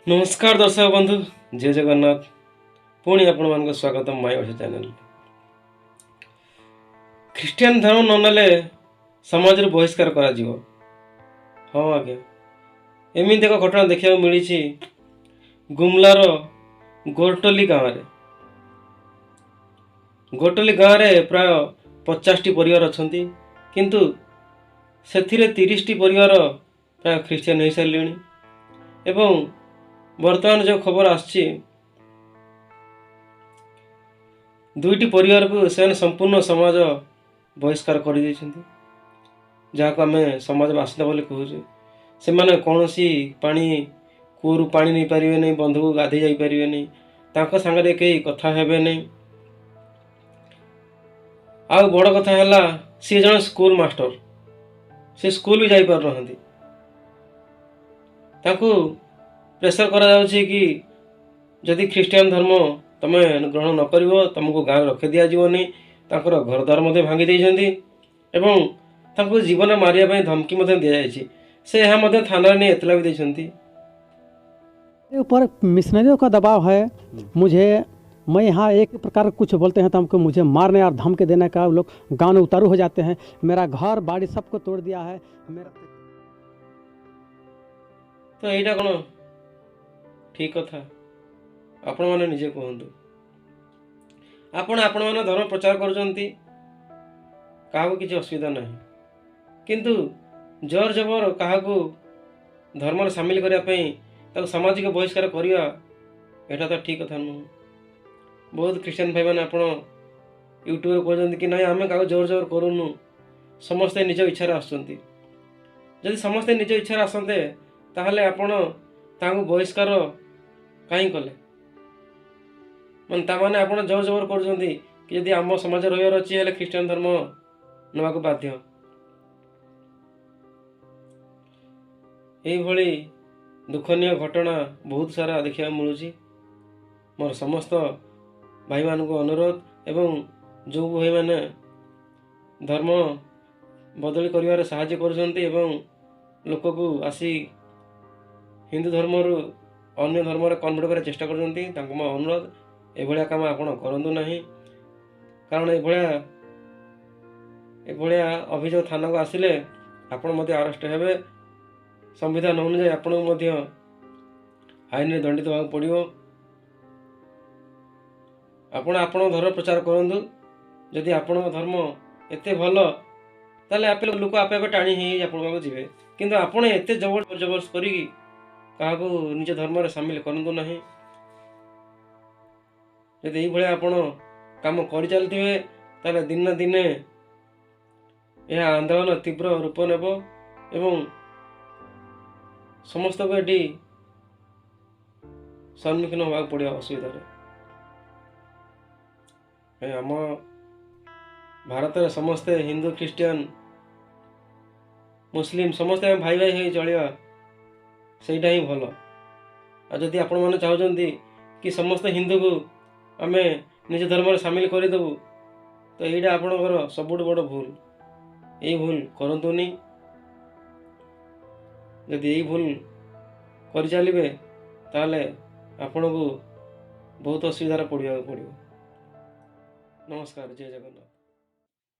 नमस्कार दर्शक बंधु जय जगन्नाथ। पुणी आपण मान स्वागत माय ओडिशा चैनल। ख्रीस्टियन धर्म न नेले समाज बहिष्कार करा जीवो। हाँ आज्ञा एमती एक घटना देखा मिली गुमलार गोरटली गाँव में। गोरटली गाँव में प्राय 50 टी परिवार अच्छा किंतु से 30 टी परिवार प्राय ख्रीस्टियन हो सारे एवं वर्तमान जो खबर आसछि दुईटी परिवार को से संपूर्ण समाज बहिष्कार कर जहाँ को आम समाज बासिंदा बोली कहूँ से मैंने कौन सी पानी कूरु पानी नहीं पारे नहीं, बंधु को गाधे जापारे नहीं, सांगे कई कथा हेबे नहीं। आउ बड़ कथा है सी जन स्कूल मास्टर से स्कूल भी जाई पार रहंती ताकू प्रेसर करा जाउछि कि जदि ख्रीस्टियन धर्म तमे ग्रहण न करिवो तुमको गाँव रखी दि जावनी। तांकर घर द्वार मध्य भांगी देइछन्ती एवं तांको जीवन मारिया पई धमकी मध्य दिया जायछि। से यहाँ मध्य थाना ने एतला भी देइछन्ती। ऊपर मिशनरियों का दबाव है। मैं यहाँ एक प्रकार कुछ बोलते हैं तो हमको मुझे मारने और धमकी देने का लोग गाँव में उतारू हो जाते हैं। मेरा घर बाड़ी सबको तोड़ दिया है मेरा। तो यहीटा कौन ठीक कथा आपण मैंने निजे कहतु। आपण मैंने धर्म प्रचार करछन्ती क्या किसी असुविधा नहीं, किंतु जोर जबर क्या धर्म सामिल करने सामाजिक बहिष्कार करवा यहाँ तो ठीक कथा नुह। बहुत ख्रीस्टियन भाई मैंने आप यूट्यूब कहते कि ना आम क्या जोर जबर करूनु, समस्ते निज इच्छा आसुँच। जदि समस्ते निज इच्छा आसते ताहले आपण तांको बहिष्कार कहीं कले मन ताने आप जोर जबर कर यदि आम समाज रही अच्छी ख्रीस्टियन धर्म नवाक बाध्य। यही दुखनीय घटना बहुत सारा देखा मिलूँ। मोर समस्त भाई मान को अनुरोध एवं जो भाई मैंने धर्म बदली कर साहाय्य कर लोक को आसी हिंदू धर्म अन्य धर्म कन्वर्ट कर चेष्टा कर अनुरोध एभलिया काम आप करूँ ना। कारण एभलिया अभियोग थाना को आसिले आपण अरेस्ट हेबे। संविधान अनुसार आपको आईन में दंडित होगा पड़ो। आपण धर्म प्रचार करूँ। जदि आपण धर्म एते भल ताले आप लोक आपे टाणी ही जीवे, किंतु आपण एते जबरदस्त करी क्या निज धर्म सामिल करूँ ना। जदि यही आपण काम कर चलते ताले दिन ना दिने यह आंदोलन तीव्र रूप नेब एवं समस्त को ये सम्मुखीन होगा पड़ा असुविधा। आम भारत में समस्ते हिंदू ख्रीस्टियन मुस्लिम समस्ते भाई भाई हो चलिया सेटा ही भल। आदि आपण मैंने चाहते कि समस्त हिंदू को आम निज धर्म में सामिल करदेबू तो यहाँ आपणकर सबुठ बड़ भूल। यही भूल करतुनि। यदि यही भूल कर चलिए ताले आपण को बहुत असुविधार पड़ा पड़ो। नमस्कार, जय जगन्नाथ।